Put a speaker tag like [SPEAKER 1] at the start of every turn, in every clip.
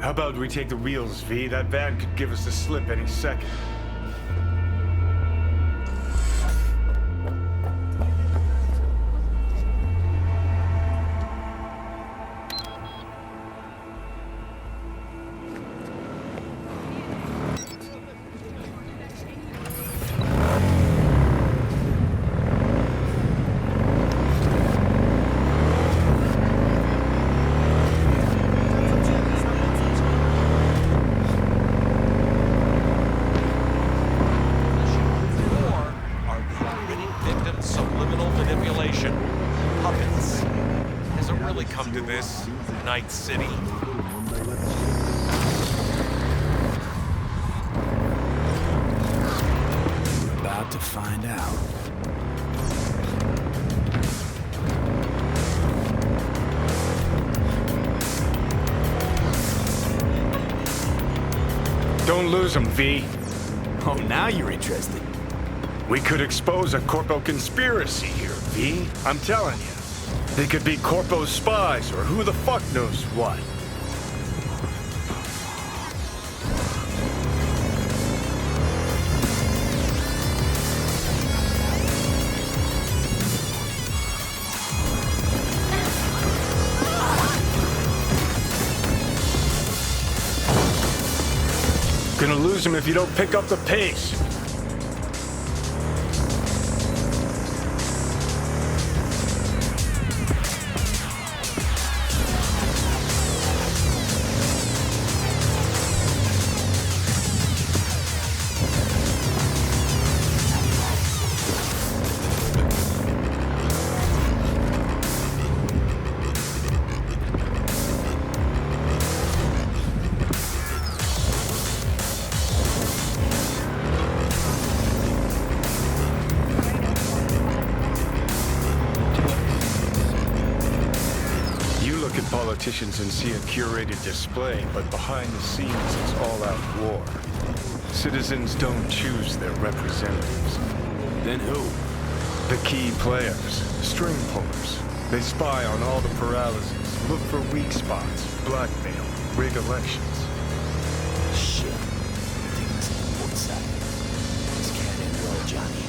[SPEAKER 1] How about we take the wheels, V? That van could give us the slip any second.
[SPEAKER 2] City.
[SPEAKER 3] We're about to find out.
[SPEAKER 1] Don't lose him, V.
[SPEAKER 3] Oh, now you're interested.
[SPEAKER 1] We could expose a Corpo conspiracy here, V. I'm telling you. They could be Corpo's spies, or who the fuck knows what. Gonna lose him if you don't pick up the pace. Politicians and see a curated display, but behind the scenes it's all-out war. Citizens don't choose their representatives.
[SPEAKER 3] Then who?
[SPEAKER 1] The key players, string pullers. They spy on all the Peralezes, look for weak spots, blackmail, rig elections.
[SPEAKER 3] Shit. Take us to the port side. This can't end well, Johnny.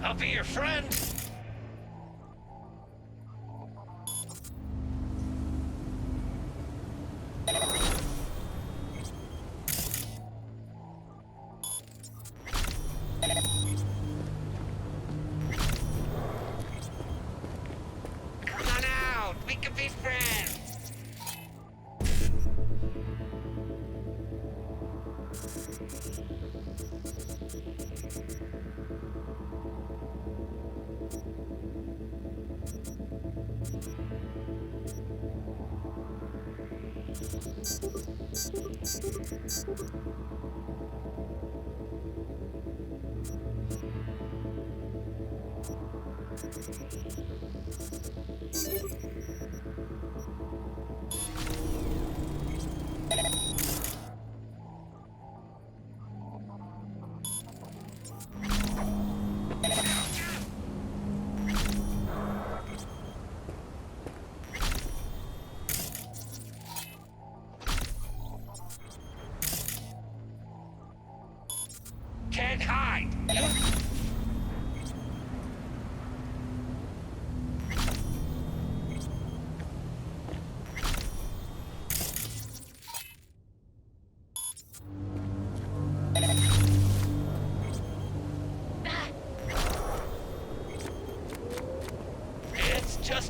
[SPEAKER 2] I'll be your friend. Come on out. We can be friends.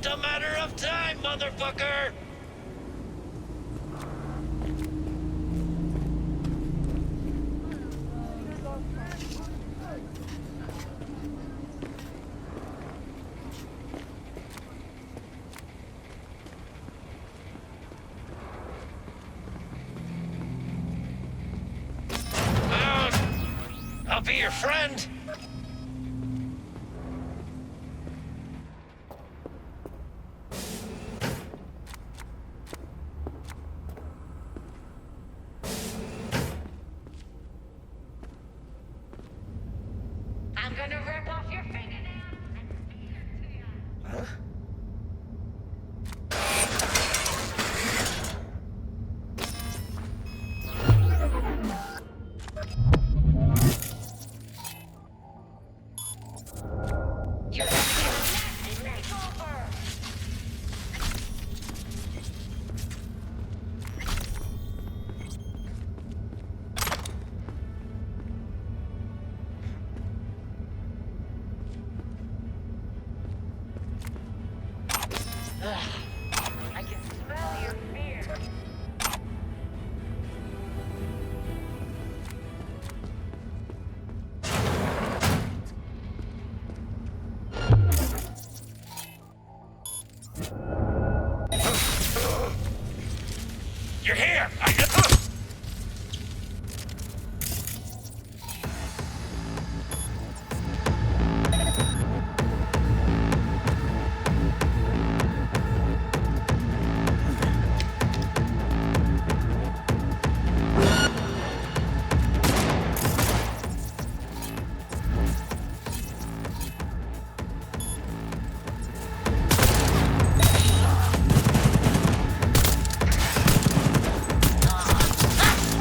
[SPEAKER 2] just a matter of time, motherfucker! I'll be your friend.
[SPEAKER 4] I'm gonna rip off your fingernails and feed it to you.
[SPEAKER 2] Huh?
[SPEAKER 4] You're gonna get a nasty makeover! I can smell your fear.
[SPEAKER 2] You're here!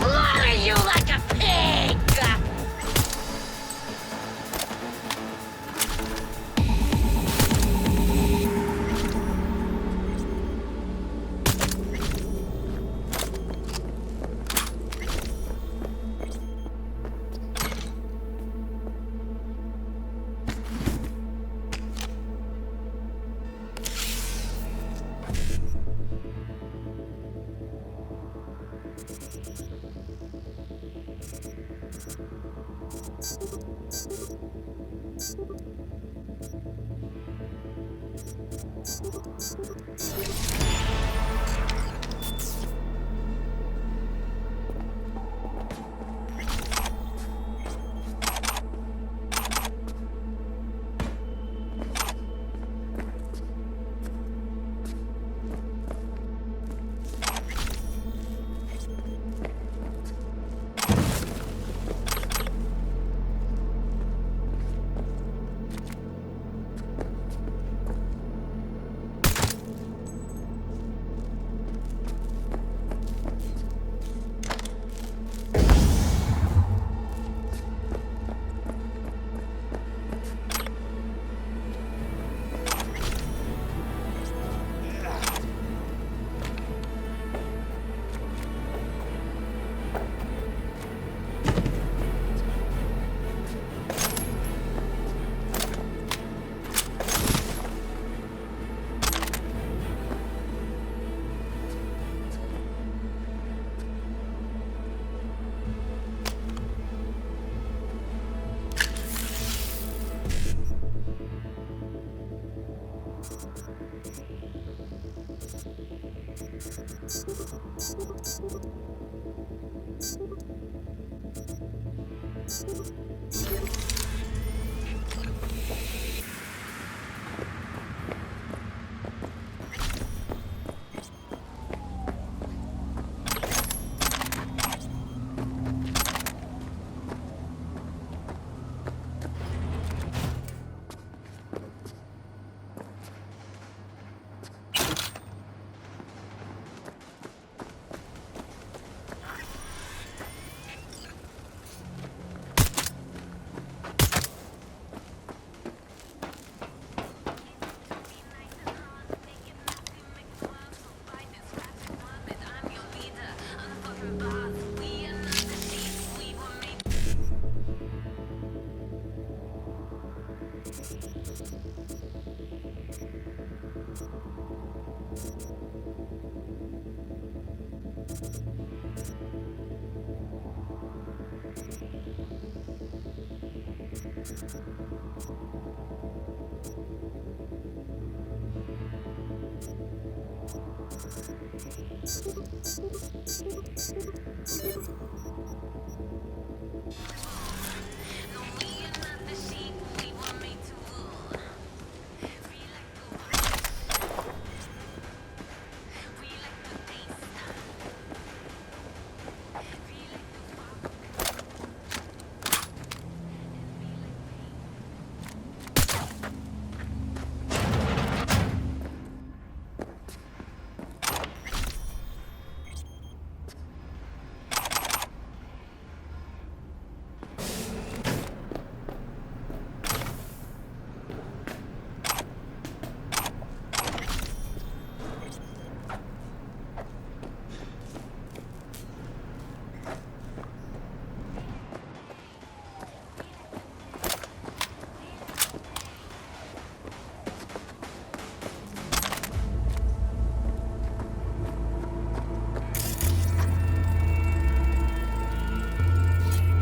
[SPEAKER 4] Slaughter you like a pig!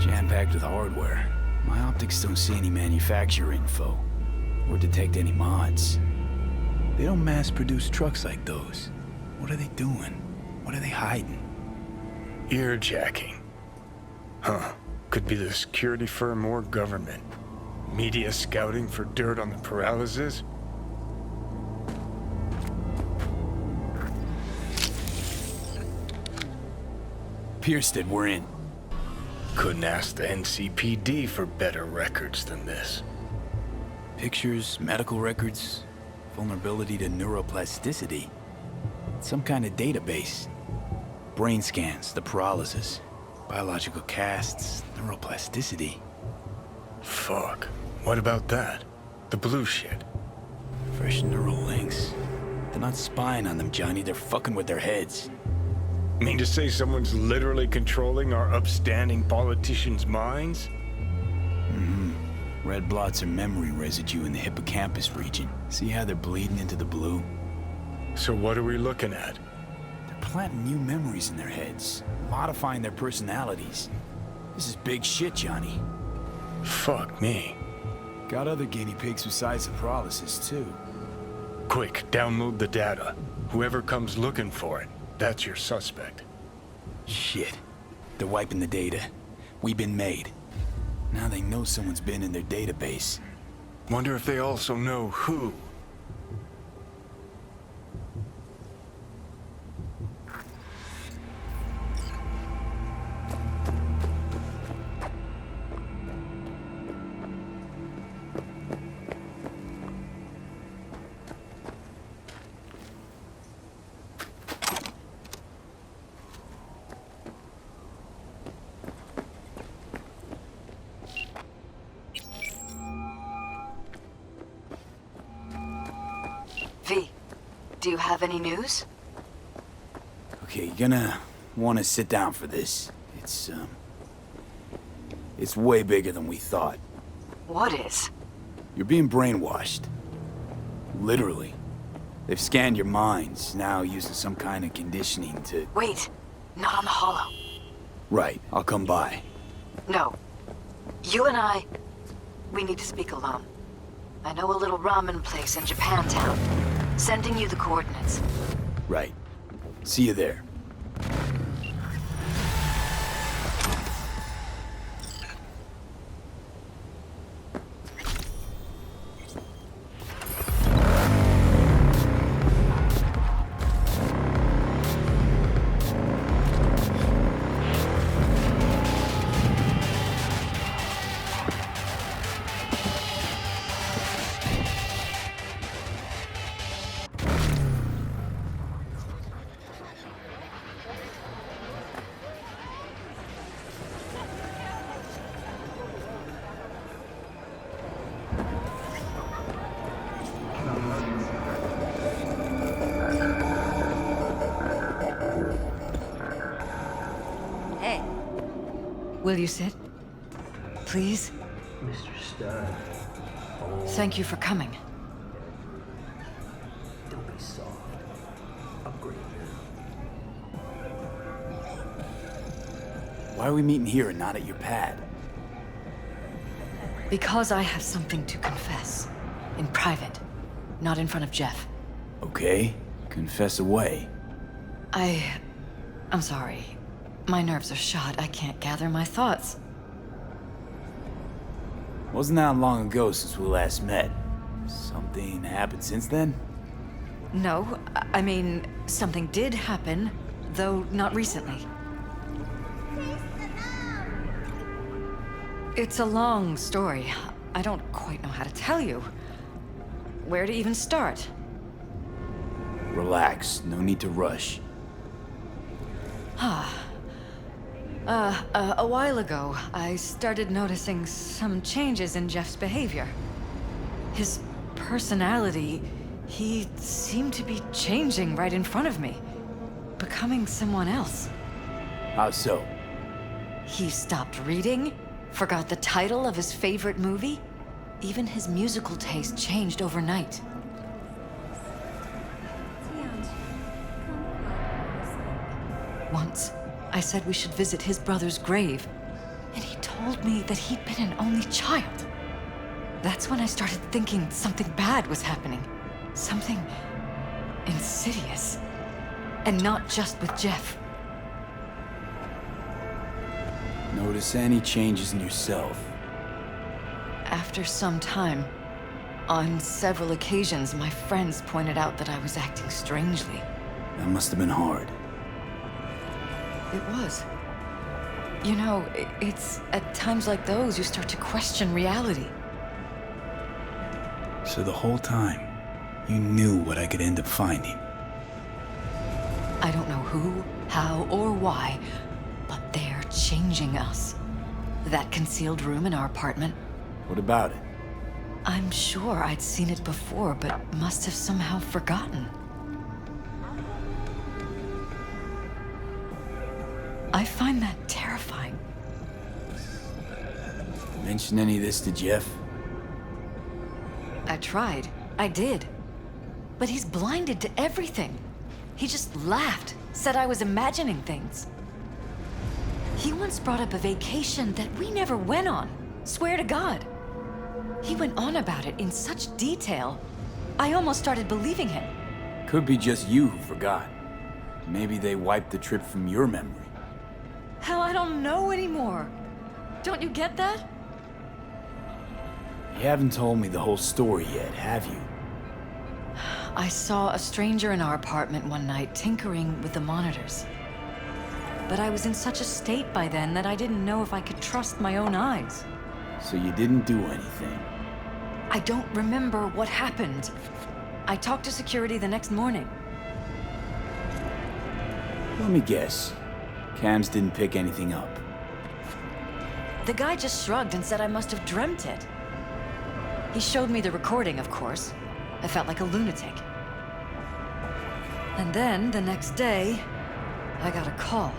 [SPEAKER 3] Jam-packed with hardware. My optics don't see any manufacturer info, or detect any mods. They don't mass-produce trucks like those. What are they doing? What are they hiding?
[SPEAKER 1] Earjacking. Huh. Could be the security firm or government. Media scouting for dirt on the Peralezes?
[SPEAKER 3] Piersted, we're in.
[SPEAKER 1] Couldn't ask the NCPD for better records than this.
[SPEAKER 3] Pictures, medical records, vulnerability to neuroplasticity. Some kind of database. Brain scans, the Peralezes, biological casts, neuroplasticity.
[SPEAKER 1] Fuck. What about that? The blue shit.
[SPEAKER 3] Fresh neural links. They're not spying on them, Johnny. They're fucking with their heads.
[SPEAKER 1] Mean to say someone's literally controlling our upstanding politicians' minds?
[SPEAKER 3] Red blots are memory residue in the hippocampus region. See how they're bleeding into the blue?
[SPEAKER 1] So what are we looking at?
[SPEAKER 3] They're planting new memories in their heads, modifying their personalities. This is big shit, Johnny.
[SPEAKER 1] Fuck me.
[SPEAKER 3] Got other guinea pigs besides the Peralezes, too.
[SPEAKER 1] Quick, download the data. Whoever comes looking for it, that's your suspect.
[SPEAKER 3] Shit. They're wiping the data. We've been made. Now they know someone's been in their database.
[SPEAKER 1] Wonder if they also know who.
[SPEAKER 5] V, do you have any news?
[SPEAKER 3] Okay, you're gonna want to sit down for this. It's way bigger than we thought.
[SPEAKER 5] What is?
[SPEAKER 3] You're being brainwashed. Literally. They've scanned your minds, now using some kind of conditioning to...
[SPEAKER 5] Wait, not on the holo.
[SPEAKER 3] Right, I'll come by.
[SPEAKER 5] No. You and we need to speak alone. I know a little ramen place in Japantown. Sending you the coordinates.
[SPEAKER 3] Right. See you there.
[SPEAKER 5] Will you sit? Please?
[SPEAKER 6] Mr. Stern.
[SPEAKER 5] Thank you for coming.
[SPEAKER 6] Don't be soft. Upgrade
[SPEAKER 3] Why are we meeting here and not at your pad?
[SPEAKER 5] Because I have something to confess. In private. Not in front of Jeff.
[SPEAKER 3] Okay, confess away.
[SPEAKER 5] I'm sorry. My nerves are shot. I can't gather my thoughts.
[SPEAKER 3] Wasn't that long ago since we last met? Something happened since then?
[SPEAKER 5] No, I mean, something did happen, though not recently. It's a long story. I don't quite know how to tell you. Where to even start?
[SPEAKER 3] Relax, no need to rush.
[SPEAKER 5] A while ago, I started noticing some changes in Jeff's behavior. His personality, he seemed to be changing right in front of me, becoming someone else.
[SPEAKER 3] How so?
[SPEAKER 5] He stopped reading, forgot the title of his favorite movie. Even his musical taste changed overnight. Once, I said we should visit his brother's grave, and he told me that he'd been an only child. That's when I started thinking something bad was happening. Something insidious. And not just with Jeff.
[SPEAKER 3] Notice any changes in yourself?
[SPEAKER 5] After some time, on several occasions, my friends pointed out that I was acting strangely.
[SPEAKER 3] That must have been hard.
[SPEAKER 5] It was. You know, it's at times like those you start to question reality.
[SPEAKER 3] So the whole time, you knew what I could end up finding.
[SPEAKER 5] I don't know who, how, or why, but they're changing us. That concealed room in our apartment,
[SPEAKER 3] What about it?
[SPEAKER 5] I'm sure I'd seen it before, but must have somehow forgotten. I find that terrifying.
[SPEAKER 3] Mention any of this to Jeff?
[SPEAKER 5] I tried. I did. But he's blinded to everything. He just laughed, said I was imagining things. He once brought up a vacation that we never went on. Swear to God. He went on about it in such detail, I almost started believing him.
[SPEAKER 3] Could be just you who forgot. Maybe they wiped the trip from your memory.
[SPEAKER 5] Hell, I don't know anymore. Don't you get that?
[SPEAKER 3] You haven't told me the whole story yet, have you?
[SPEAKER 5] I saw a stranger in our apartment one night tinkering with the monitors. But I was in such a state by then that I didn't know if I could trust my own eyes.
[SPEAKER 3] So you didn't do anything?
[SPEAKER 5] I don't remember what happened. I talked to security the next morning.
[SPEAKER 3] Let me guess. Cams didn't pick anything up.
[SPEAKER 5] The guy just shrugged and said I must have dreamt it. He showed me the recording, of course. I felt like a lunatic. And then, the next day, I got a call.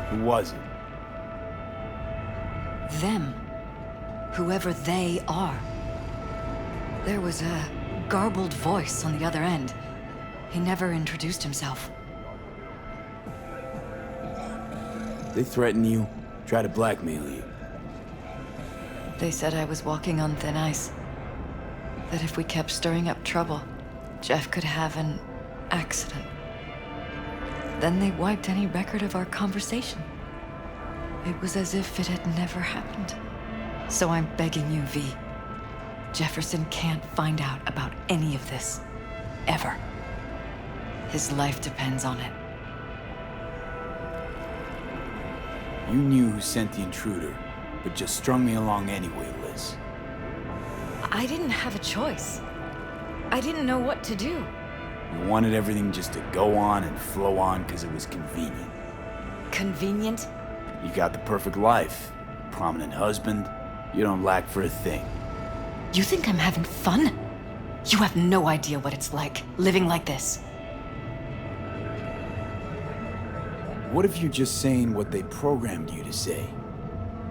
[SPEAKER 3] Who was it?
[SPEAKER 5] Them. Whoever they are. There was a garbled voice on the other end. He never introduced himself.
[SPEAKER 3] They threaten you, try to blackmail you.
[SPEAKER 5] They said I was walking on thin ice. That if we kept stirring up trouble, Jeff could have an accident. Then they wiped any record of our conversation. It was as if it had never happened. So I'm begging you, V. Jefferson can't find out about any of this. Ever. His life depends on it.
[SPEAKER 3] You knew who sent the intruder, but just strung me along anyway, Liz.
[SPEAKER 5] I didn't have a choice. I didn't know what to do.
[SPEAKER 3] You wanted everything just to go on and flow on because it was convenient.
[SPEAKER 5] Convenient?
[SPEAKER 3] You got the perfect life. Prominent husband. You don't lack for a thing.
[SPEAKER 5] You think I'm having fun? You have no idea what it's like, living like this.
[SPEAKER 3] What if you're just saying what they programmed you to say?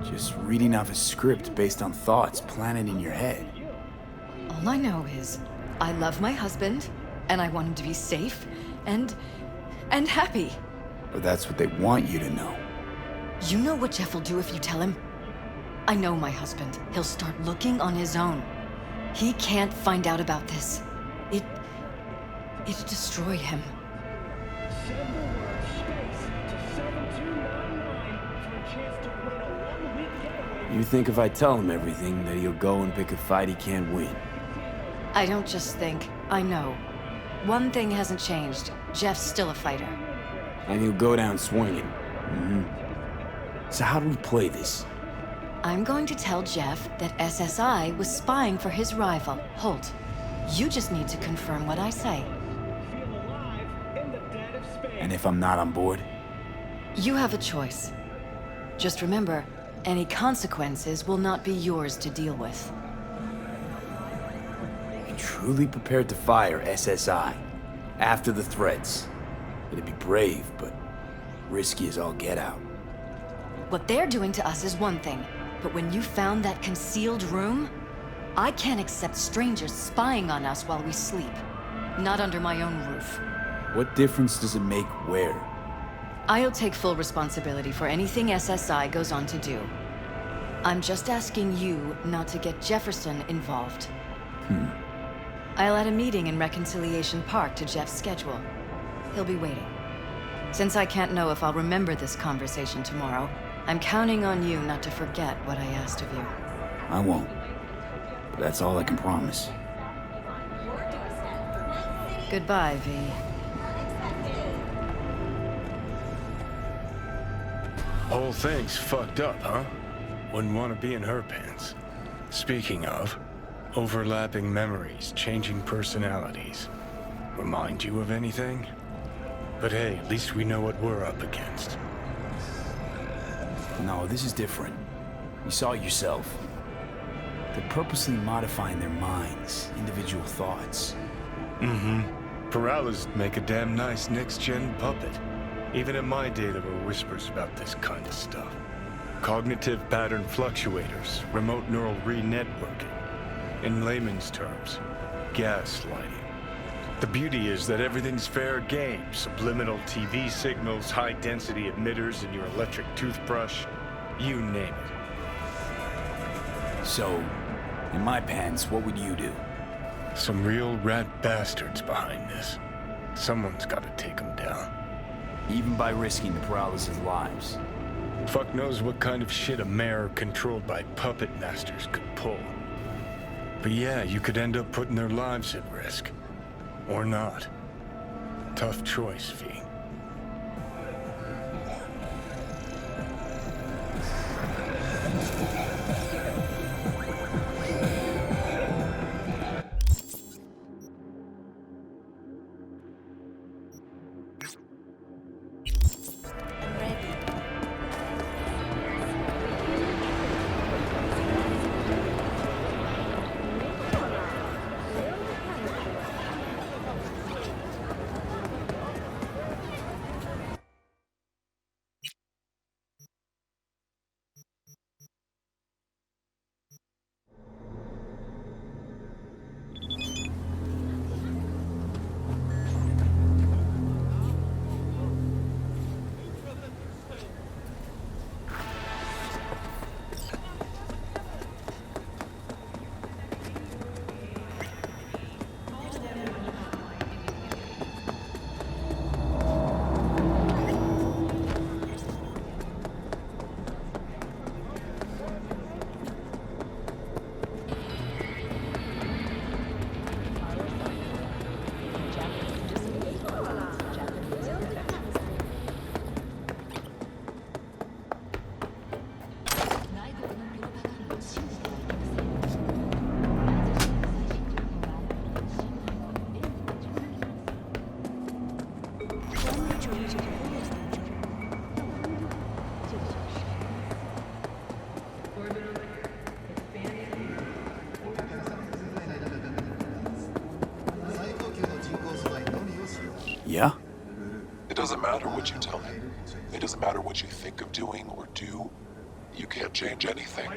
[SPEAKER 3] Just reading off a script based on thoughts planted in your head.
[SPEAKER 5] All I know is, I love my husband, and I want him to be safe, and happy.
[SPEAKER 3] But that's what they want you to know.
[SPEAKER 5] You know what Jeff will do if you tell him? I know my husband. He'll start looking on his own. He can't find out about this. It'd destroy him.
[SPEAKER 7] Send the word SPACE to 7299 for a chance to win a one-week getaway.
[SPEAKER 3] You think if I tell him everything, that he'll go and pick a fight he can't win?
[SPEAKER 5] I don't just think, I know. One thing hasn't changed. Jeff's still a fighter.
[SPEAKER 3] And he'll go down swinging. So how do we play this?
[SPEAKER 5] I'm going to tell Jeff that SSI was spying for his rival, Holt. You just need to confirm what I say.
[SPEAKER 7] Feel alive in the dead of space.
[SPEAKER 3] And if I'm not on board?
[SPEAKER 5] You have a choice. Just remember, any consequences will not be yours to deal with.
[SPEAKER 3] You're truly prepared to fire SSI after the threats. It'd be brave, but risky as all get out.
[SPEAKER 5] What they're doing to us is one thing, but when you found that concealed room, I can't accept strangers spying on us while we sleep. Not under my own roof.
[SPEAKER 3] What difference does it make where?
[SPEAKER 5] I'll take full responsibility for anything SSI goes on to do. I'm just asking you not to get Jefferson involved. I'll add a meeting in Reconciliation Park to Jeff's schedule. He'll be waiting. Since I can't know if I'll remember this conversation tomorrow, I'm counting on you not to forget what I asked of you.
[SPEAKER 3] I won't. But that's all I can promise.
[SPEAKER 5] Goodbye, V.
[SPEAKER 1] Whole thing's fucked up, huh? Wouldn't want to be in her pants. Speaking of, overlapping memories, changing personalities. Remind you of anything? But hey, at least we know what we're up against.
[SPEAKER 3] No, this is different. You saw it yourself. They're purposely modifying their minds, individual thoughts.
[SPEAKER 1] Peralez make a damn nice next-gen puppet. Even in my day, there were whispers about this kind of stuff. Cognitive pattern fluctuators, remote neural re-networking. In layman's terms, gaslighting. The beauty is that everything's fair game. Subliminal TV signals, high-density emitters in your electric toothbrush. You name it.
[SPEAKER 3] So, in my pants, what would you do?
[SPEAKER 1] Some real rat bastards behind this. Someone's gotta take them down.
[SPEAKER 3] Even by risking the Peralez's lives.
[SPEAKER 1] Fuck knows what kind of shit a mayor controlled by puppet masters could pull. But yeah, you could end up putting their lives at risk. Or not. Tough choice, V.
[SPEAKER 3] Yeah?
[SPEAKER 8] It doesn't matter what you tell him. It doesn't matter what you think of doing or do. You can't change anything.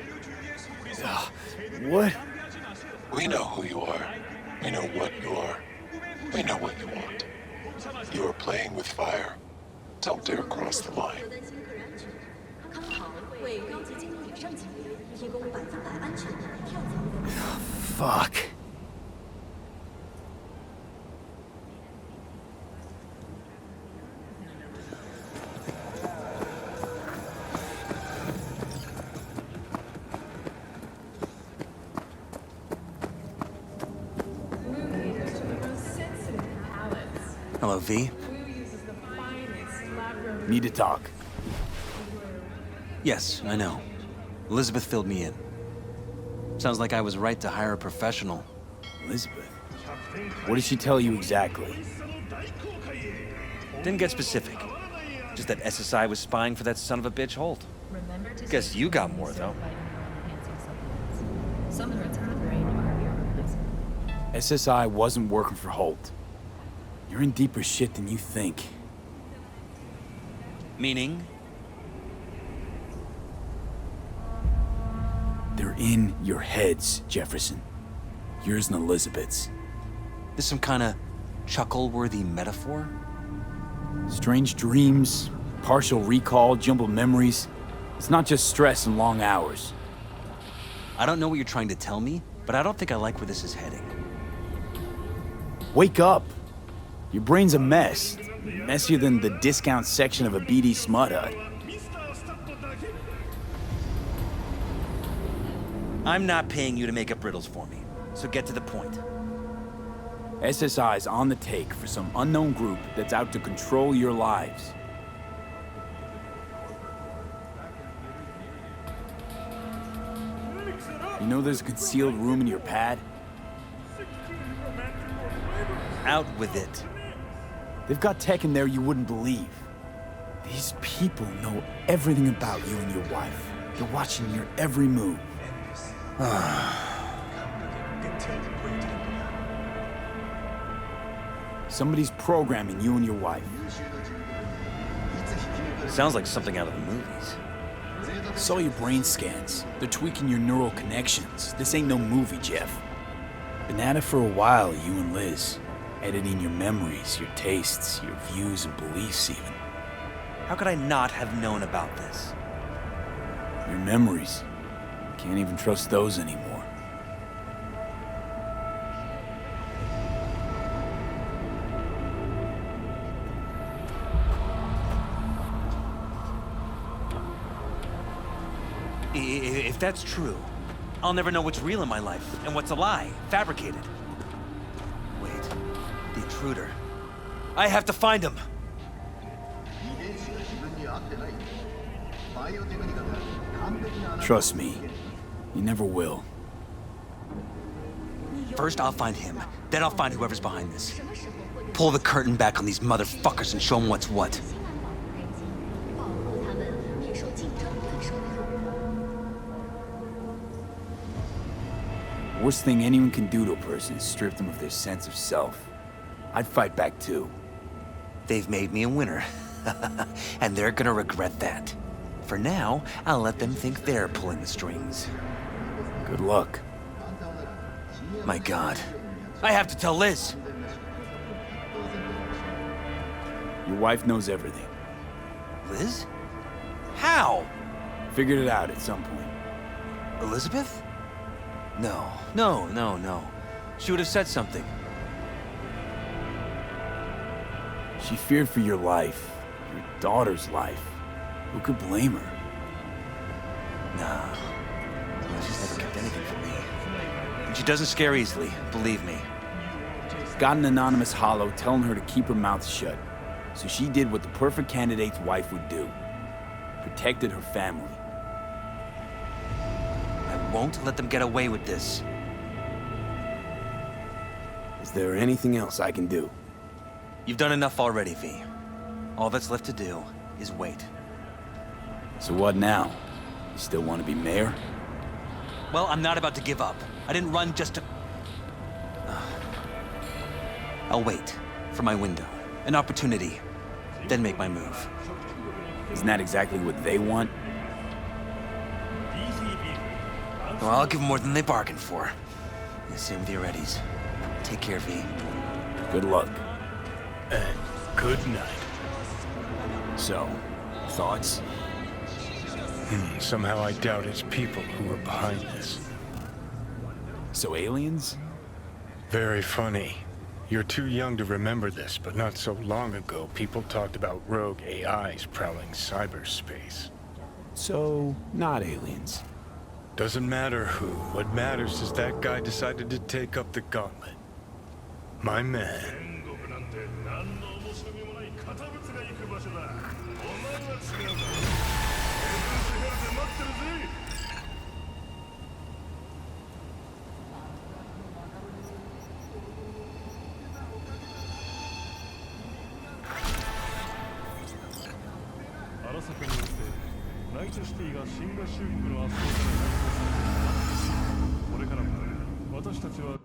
[SPEAKER 3] What?
[SPEAKER 8] We know who you are. We know what you are. We know what you want. You are playing with fire. Don't dare cross the line.
[SPEAKER 3] Fuck.
[SPEAKER 9] Hello, V.
[SPEAKER 3] Need to talk.
[SPEAKER 9] Yes, I know. Elizabeth filled me in. Sounds like I was right to hire a professional.
[SPEAKER 3] Elizabeth? What did she tell you exactly?
[SPEAKER 9] Didn't get specific. Just that SSI was spying for that son of a bitch Holt. Guess you got more, though.
[SPEAKER 3] SSI wasn't working for Holt. You're in deeper shit than you think.
[SPEAKER 9] Meaning?
[SPEAKER 3] They're in your heads, Jefferson. Yours and Elizabeth's.
[SPEAKER 9] This some kind of chuckle-worthy metaphor?
[SPEAKER 3] Strange dreams, partial recall, jumbled memories. It's not just stress and long hours.
[SPEAKER 9] I don't know what you're trying to tell me, but I don't think I like where this is heading.
[SPEAKER 3] Wake up! Your brain's a mess. Messier than the discount section of a BD smut hut.
[SPEAKER 9] I'm not paying you to make up riddles for me, so get to the point.
[SPEAKER 3] SSI's on the take for some unknown group that's out to control your lives. You know there's a concealed room in your pad?
[SPEAKER 9] Out with it.
[SPEAKER 3] They've got tech in there you wouldn't believe. These people know everything about you and your wife. They're watching your every move. Somebody's programming you and your wife.
[SPEAKER 9] Sounds like something out of the movies.
[SPEAKER 3] Saw your brain scans. They're tweaking your neural connections. This ain't no movie, Jeff. Been at it for a while, you and Liz. Editing your memories, your tastes, your views and beliefs even.
[SPEAKER 9] How could I not have known about this?
[SPEAKER 3] Your memories. Can't even trust those anymore.
[SPEAKER 9] If that's true, I'll never know what's real in my life and what's a lie, fabricated. Wait, the intruder. I have to find him!
[SPEAKER 3] Trust me, you never will.
[SPEAKER 9] First I'll find him, then I'll find whoever's behind this. Pull the curtain back on these motherfuckers and show them what's what.
[SPEAKER 3] Worst thing anyone can do to a person is strip them of their sense of self. I'd fight back too.
[SPEAKER 9] They've made me a winner. And they're gonna regret that. For now, I'll let them think they're pulling the strings.
[SPEAKER 3] Good luck.
[SPEAKER 9] My God. I have to tell Liz!
[SPEAKER 3] Your wife knows everything.
[SPEAKER 9] Liz? How?
[SPEAKER 3] Figured it out at some point.
[SPEAKER 9] Elizabeth? No. She would have said something.
[SPEAKER 3] She feared for your life, your daughter's life. Who could blame her?
[SPEAKER 9] Nah. She's never kept anything from me. And she doesn't scare easily, believe me.
[SPEAKER 3] Got an anonymous hollow telling her to keep her mouth shut. So she did what the perfect candidate's wife would do. Protected her family.
[SPEAKER 9] I won't let them get away with this.
[SPEAKER 3] Is there anything else I can do?
[SPEAKER 9] You've done enough already, V. All that's left to do is wait.
[SPEAKER 3] So what now? You still want to be mayor?
[SPEAKER 9] Well, I'm not about to give up. I didn't run just to... I'll wait for my window, an opportunity, then make my move.
[SPEAKER 3] Isn't that exactly what they want?
[SPEAKER 9] Well, I'll give them more than they bargained for. The same with your Eddies. Take care, V.
[SPEAKER 3] Good luck.
[SPEAKER 1] And good night.
[SPEAKER 3] So, thoughts?
[SPEAKER 1] Somehow I doubt it's people who are behind this.
[SPEAKER 3] So aliens?
[SPEAKER 1] Very funny. You're too young to remember this, but not so long ago, people talked about rogue AIs prowling cyberspace.
[SPEAKER 3] So, not aliens.
[SPEAKER 1] Doesn't matter who. What matters is that guy decided to take up the gauntlet. My man.
[SPEAKER 10] サカによってナイトシティがシンガシュークの圧倒から解放された。これからも私たちは